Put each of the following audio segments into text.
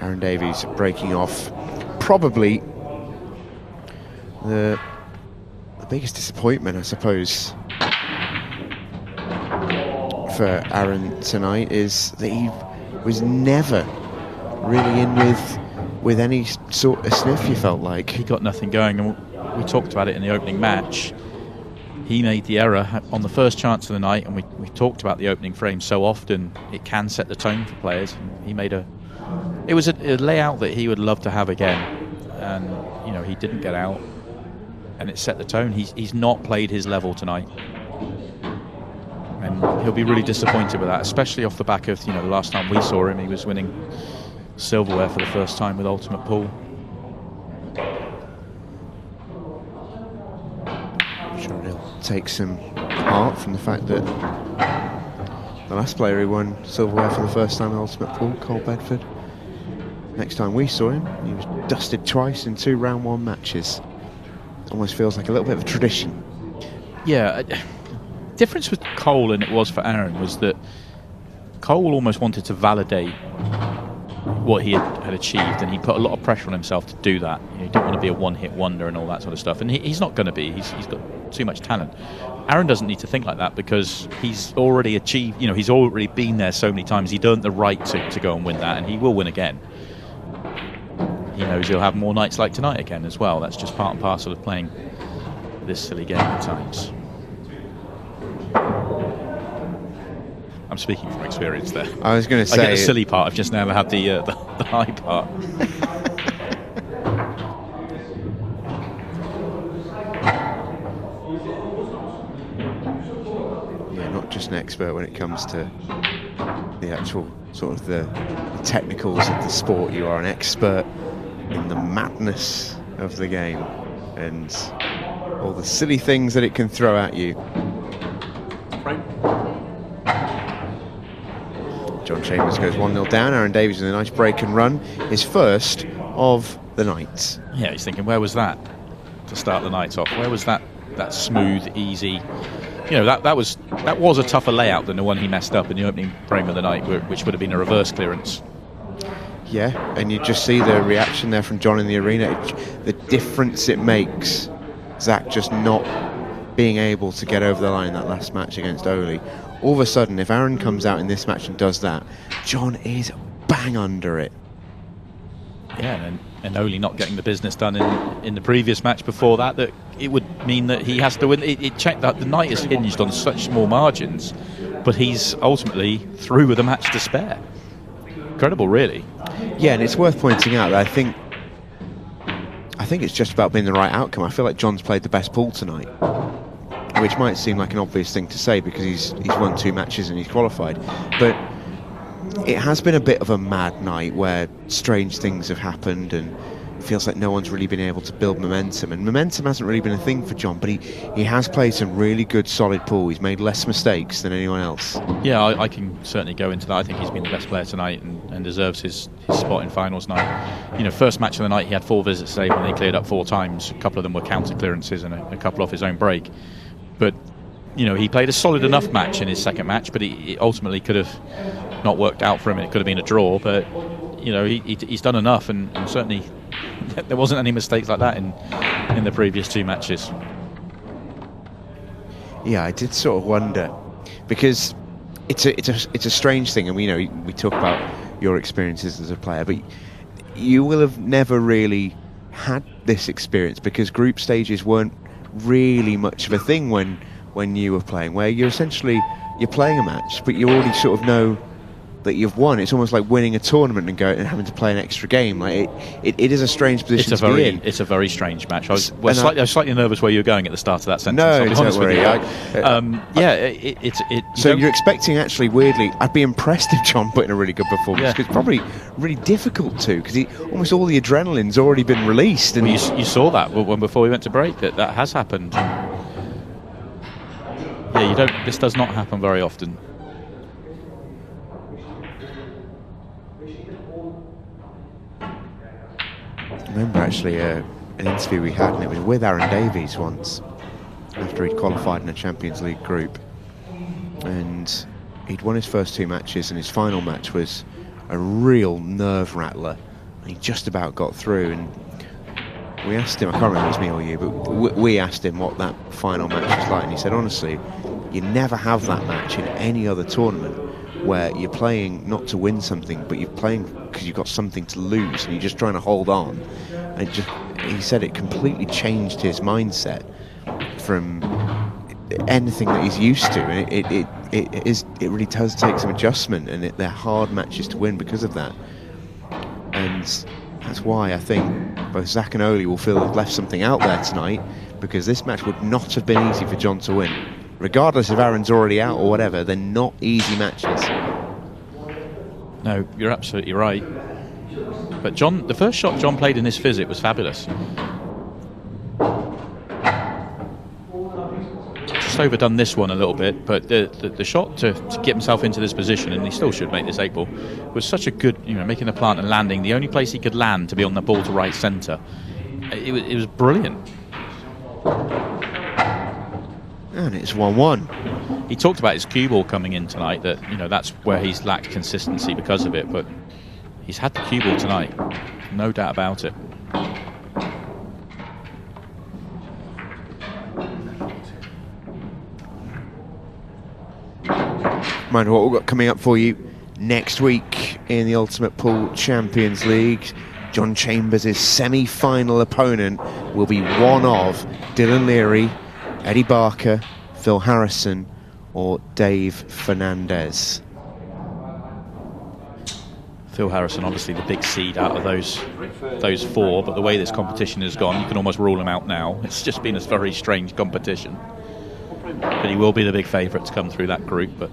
Aaron Davies breaking off. Probably the biggest disappointment, I suppose, for Aaron tonight is that he was never really in with any sort of sniff, you felt like. He got nothing going, and we talked about it in the opening match. He made the error on the first chance of the night, and we talked about the opening frame so often. It can set the tone for players. And he made it was a layout that he would love to have again, and you know, he didn't get out, and it set the tone. He's not played his level tonight, and he'll be really disappointed with that, especially off the back of, you know, the last time we saw him, he was winning silverware for the first time with 𝗏𝗏𝗃𝗃. Sure, he'll take some heart from the fact that the last player who won silverware for the first time with 𝗏𝗏𝗃𝗃, Cole Bedford. Next time we saw him, he was dusted twice in 2 round 1 matches. Almost feels like a little bit of a tradition. Yeah, difference with Cole than it was for Aaron was that Cole almost wanted to validate what he had achieved, and he put a lot of pressure on himself to do that. You know, he didn't want to be a one-hit wonder and all that sort of stuff, and he's not going to be. He's got too much talent. Aaron doesn't need to think like that because he's already achieved, you know, he's already been there so many times. He's earned the right to go and win that, and he will win again. He knows he'll have more nights like tonight again as well. That's just part and parcel of playing this silly game at times. I'm speaking from experience there. I was going to say... I get the silly part, I've just never had the high part. Yeah, not just an expert when it comes to the actual sort of the technicals of the sport. You are an expert in the madness of the game and all the silly things that it can throw at you. John Chambers goes 1-0 down. Aaron Davies with a nice break and run, his first of the night. Yeah, he's thinking, where was that to start the night off? Where was that smooth, easy? You know, that was a tougher layout than the one he messed up in the opening frame of the night, which would have been a reverse clearance. Yeah, and you just see the reaction there from John in the arena, the difference it makes. Zach just not being able to get over the line in that last match against Owley. All of a sudden, if Aaron comes out in this match and does that, John is bang under it. Yeah, and Owley not getting the business done in the previous match before that it would mean that he has to win. It checked that the night is hinged on such small margins, but he's ultimately through with a match to spare. Incredible, really. Yeah, and it's worth pointing out that I think it's just about being the right outcome. I feel like John's played the best pool tonight, which might seem like an obvious thing to say because he's won 2 matches and he's qualified, but it has been a bit of a mad night where strange things have happened and it feels like no one's really been able to build momentum, and momentum hasn't really been a thing for John, but he has played some really good solid pool. He's made less mistakes than anyone else. Yeah, I can certainly go into that. I think he's been the best player tonight and deserves his spot in finals night. You know, first match of the night he had 4 visits saved and he cleared up 4 times. A couple of them were counter clearances and a couple off his own break. But, you know, he played a solid enough match in his second match, but it ultimately could have not worked out for him. It could have been a draw, but, you know, he's done enough, and certainly there wasn't any mistakes like that in the previous 2 matches. Yeah, I did sort of wonder, because it's a strange thing, and we talk about your experiences as a player, but you will have never really had this experience because group stages weren't really much of a thing when you were playing, where you're playing a match but you already sort of know that you've won. It's almost like winning a tournament and having to play an extra game. Like it is a strange position to be in. It's a very strange match. I was slightly nervous where you were going at the start of that sentence. No, don't worry. So you're expecting, actually, weirdly, I'd be impressed if John put in a really good performance, because it's probably really difficult to, because almost all the adrenaline's already been released. And well, you saw that before we went to break, that has happened. Yeah, this does not happen very often. I remember actually an interview we had, and it was with Aaron Davies once, after he'd qualified in a Champions League group, and he'd won his first 2 matches, and his final match was a real nerve rattler He just about got through, and we asked him, I can't remember if it was me or you, but we asked him what that final match was like, and he said, honestly, you never have that match in any other tournament where you're playing not to win something, but you're playing because you've got something to lose, and you're just trying to hold on. And he said it completely changed his mindset from anything that he's used to, and it really does take some adjustment, and they're hard matches to win because of that. And that's why I think both Zach and Ole will feel they've left something out there tonight, because this match would not have been easy for John to win. Regardless if Aaron's already out or whatever, they're not easy matches. No, you're absolutely right. But John, the first shot John played in this physic was fabulous. Just overdone this one a little bit, but the shot to get himself into this position, and he still should make this 8-ball, was such a good, making the plant and landing. The only place he could land to be on the ball to right centre. It was brilliant. And it's 1-1. He talked about his cue ball coming in tonight, that that's where he's lacked consistency because of it, but he's had the cue ball tonight, no doubt about it. Mind what we've got coming up for you next week in the Ultimate Pool Champions League. John Chambers' semi-final opponent will be one of Dylan Leary, Eddie Barker, Phil Harrison, or Dave Fernandez. Phil Harrison, obviously the big seed out of those four, but the way this competition has gone, you can almost rule him out now. It's just been a very strange competition. But he will be the big favourite to come through that group, but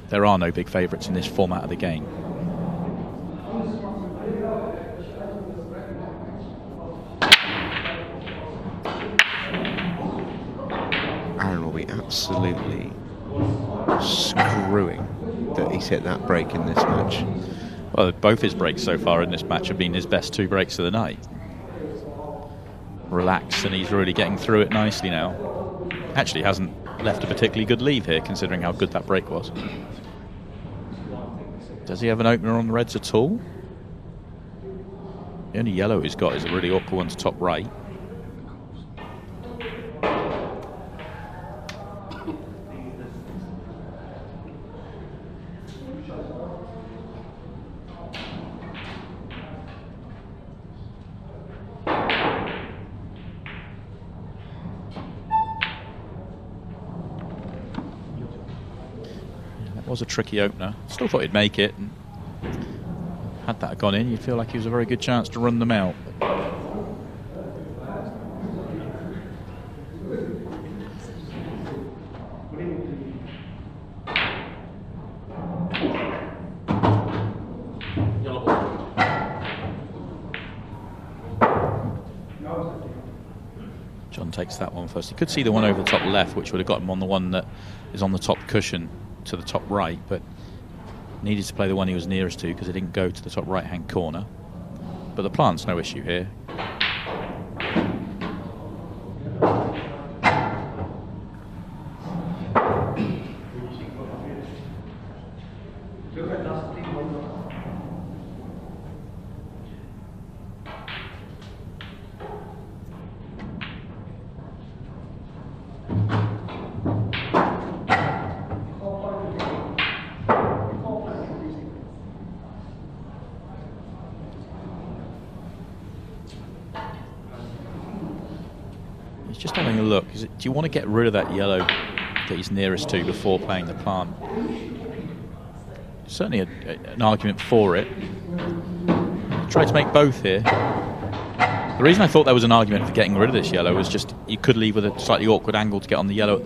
there are no big favourites in this format of the game. Aaron will be absolutely screwing that he's hit that break in this match. Well, both his breaks so far in this match have been his best 2 breaks of the night. Relaxed, and he's really getting through it nicely now. Actually hasn't left a particularly good leave here, considering how good that break was. Does he have an opener on the Reds at all? The only yellow he's got is a really awkward one to top right. Was a tricky opener. Still thought he'd make it, and had that gone in, you'd feel like he was a very good chance to run them out. John takes that one first. He could see the one over the top left, which would have got him on the one that is on the top cushion to the top right, but needed to play the one he was nearest to because it didn't go to the top right hand corner. But the plant's no issue here. Just having a look. Do you want to get rid of that yellow that he's nearest to before playing the plant? Certainly an argument for it. Tried to make both here. The reason I thought there was an argument for getting rid of this yellow was just you could leave with a slightly awkward angle to get on the yellow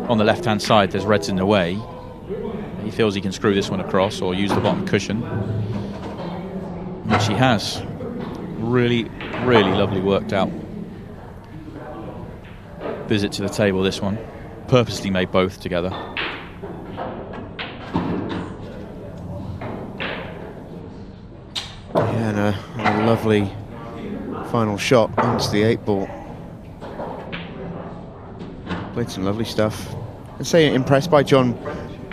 on the left-hand side. There's reds in the way. He feels he can screw this one across or use the bottom cushion, which he has. Really, really lovely worked out visit to the table, this one. Purposely made both together. Yeah, and a lovely final shot onto the 8-ball. Played some lovely stuff. I'd say impressed by John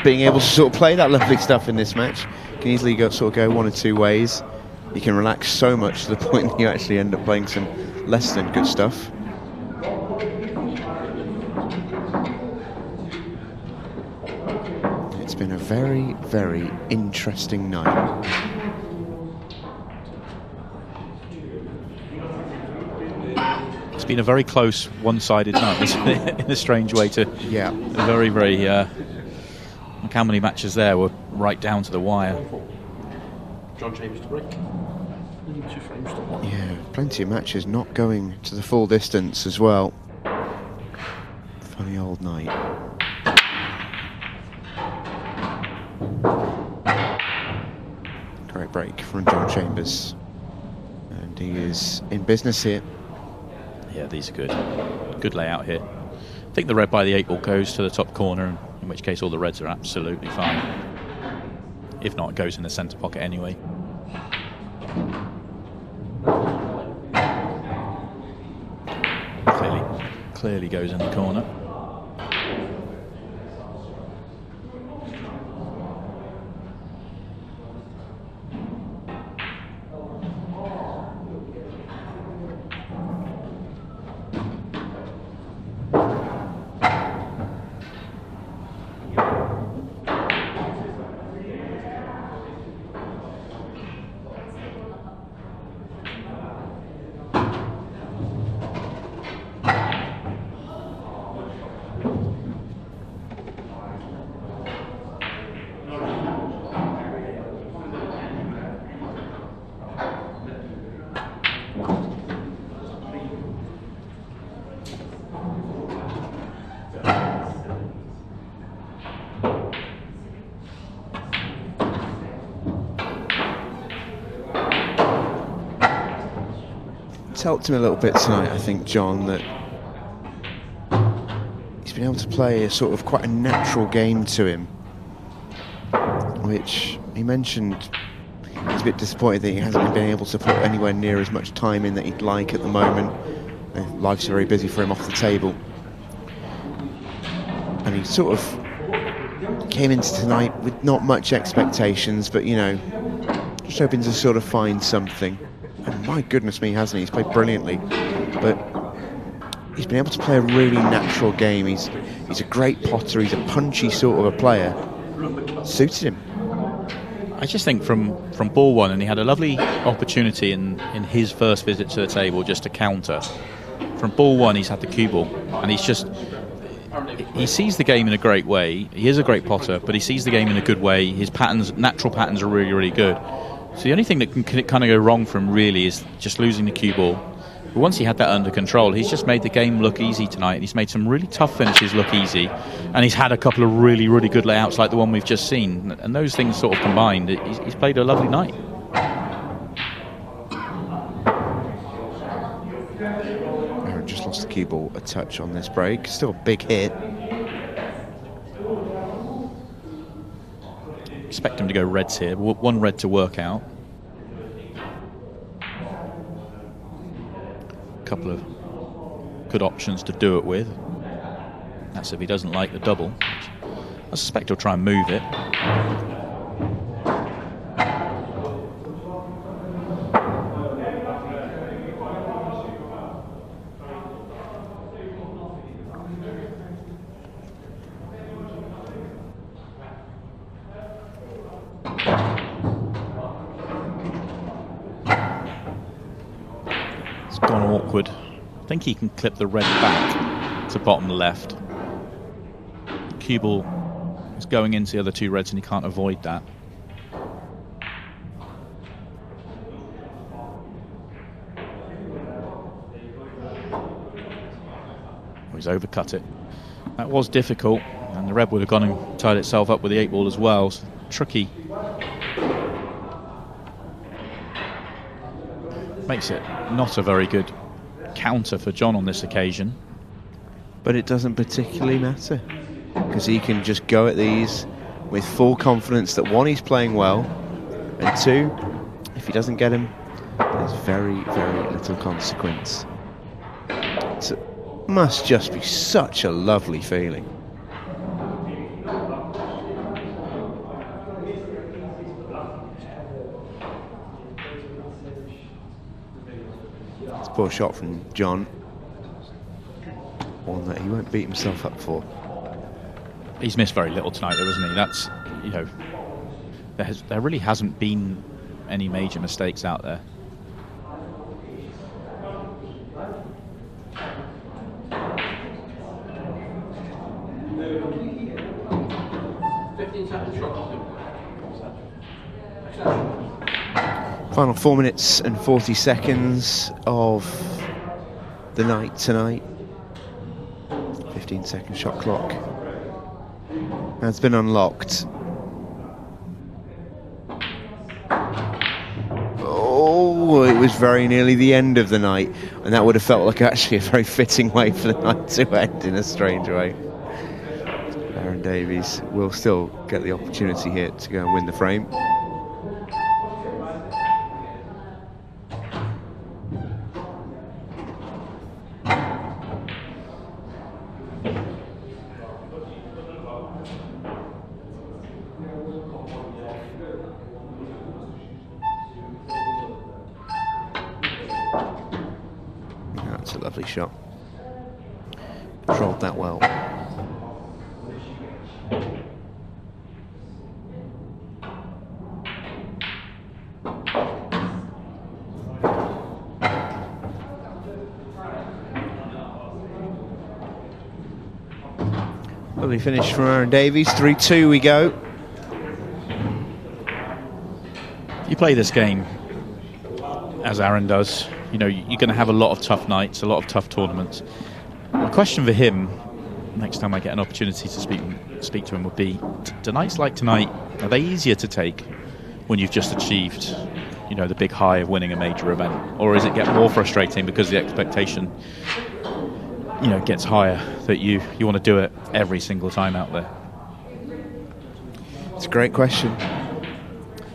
being able to sort of play that lovely stuff in this match. Can easily go one or two ways. You can relax so much to the point that you actually end up playing some less than good stuff. It's been a very, very interesting night. It's been a very close, one-sided night, isn't it? In a strange way to... Yeah. A very, very... Look how many matches there were right down to the wire. John Chambers to break. 2 frames to 1. Yeah, plenty of matches not going to the full distance as well. Funny old night. Great break from John Chambers. And he is in business here. Yeah, these are good. Good layout here. I think the red by the 8 ball goes to the top corner, in which case all the reds are absolutely fine. If not, it goes in the centre pocket anyway. Clearly goes in the corner. It's helped him a little bit tonight, I think, John, that he's been able to play a sort of quite a natural game to him, which he mentioned he's a bit disappointed that he hasn't been able to put anywhere near as much time in that he'd like at the moment. Life's very busy for him off the table. And he sort of came into tonight with not much expectations, but, you know, just hoping to sort of find something. And my goodness me, hasn't he? He's played brilliantly, but he's been able to play a really natural game. He's a great potter. He's a punchy sort of a player. Suited him. I just think from ball one, and he had a lovely opportunity in his first visit to the table just to counter. From ball one, he's had the cue ball, and he sees the game in a great way. He is a great potter, but he sees the game in a good way. His patterns, natural patterns, are really, really good. So the only thing that can kind of go wrong for him really is just losing the cue ball. But once he had that under control, he's just made the game look easy tonight. He's made some really tough finishes look easy, and he's had a couple of really, really good layouts like the one we've just seen. And those things sort of combined, he's played a lovely night. Aaron just lost the cue ball a touch on this break. Still a big hit. Expect him to go reds here. One red to work out. A couple of good options to do it with. That's if he doesn't like the double. I suspect he'll try and move it. Awkward. I think he can clip the red back to bottom left. Cue ball is going into the other 2 reds and he can't avoid that. He's overcut it. That was difficult, and the red would have gone and tied itself up with the 8 ball as well. So, tricky. Makes it not a very good counter for John on this occasion. But it doesn't particularly matter, because he can just go at these with full confidence that 1, he's playing well, and 2, if he doesn't get him, there's very, very little consequence. It must just be such a lovely feeling. It's a poor shot from John. One that he won't beat himself up for. He's missed very little tonight, though, hasn't he? That's, you know, there really hasn't been any major mistakes out there. Final 4 minutes and 40 seconds of the night tonight. 15-second shot clock has been unlocked. Oh, it was very nearly the end of the night, and that would have felt like actually a very fitting way for the night to end in a strange way. Aaron Davies will still get the opportunity here to go and win the frame. That's a lovely shot. Controlled that well. Lovely finish from Aaron Davies. 3-2 we go. You play this game as Aaron does. You know, you're going to have a lot of tough nights, a lot of tough tournaments. My question for him, next time I get an opportunity to speak to him, would be, do nights like tonight, are they easier to take when you've just achieved, you know, the big high of winning a major event? Or is it get more frustrating because the expectation, you know, gets higher, that you want to do it every single time out there? It's a great question.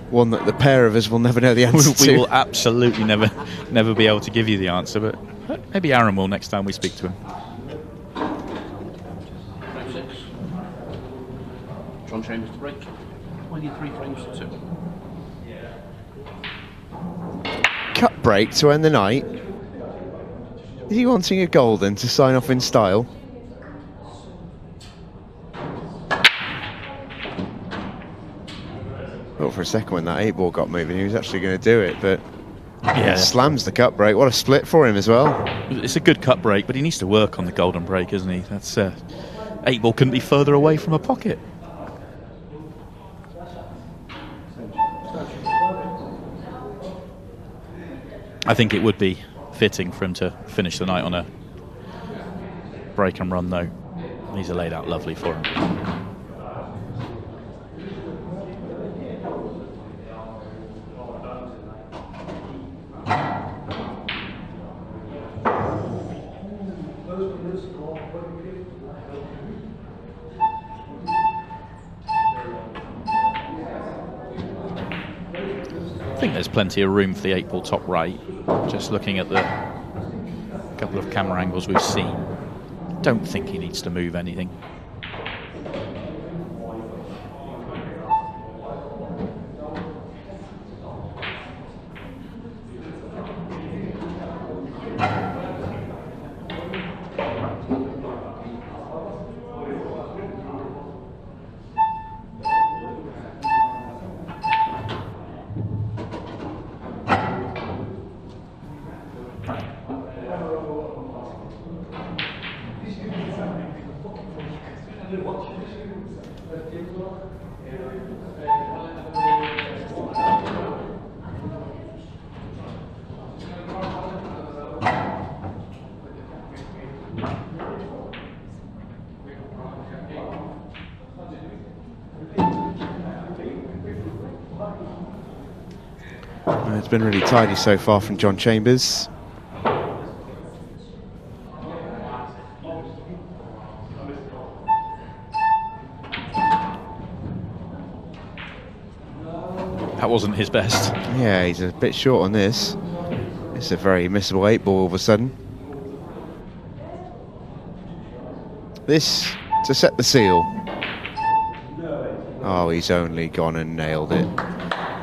One that the pair of us will never know the answer to. We will absolutely never be able to give you the answer, but maybe Aaron will next time we speak to him. Frame 6. John Chambers to break. 23 frames to 2. Cut break to end the night. Is he wanting a golden to sign off in style? Well, for a second when that 8-ball got moving, he was actually going to do it, but yeah, he slams the cut break. What a split for him as well. It's a good cut break, but he needs to work on the golden break, isn't he? That's 8-ball couldn't be further away from a pocket. I think it would be fitting for him to finish the night on a break and run, though. These are laid out lovely for him. I think there's plenty of room for the 8-ball top right. Just looking at the couple of camera angles we've seen, don't think he needs to move anything. It's been really tidy so far from John Chambers. That wasn't his best. Yeah, he's a bit short on this. It's a very missable 8-ball all of a sudden. This to set the seal. Oh, he's only gone and nailed it.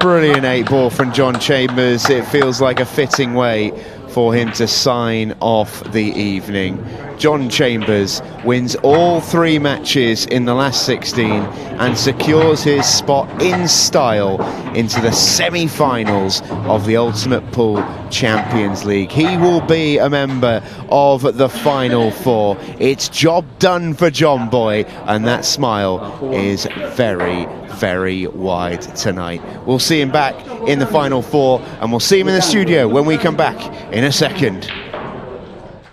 Brilliant 8-ball from John Chambers. It feels like a fitting way for him to sign off the evening. John Chambers wins all 3 matches in the last 16 and secures his spot in style into the semi-finals of the Ultimate Pool Champions League. He will be a member of the Final 4. It's job done for John Boy, and that smile is very, very wide tonight. We'll see him back in the Final 4, and we'll see him in the studio when we come back in a second.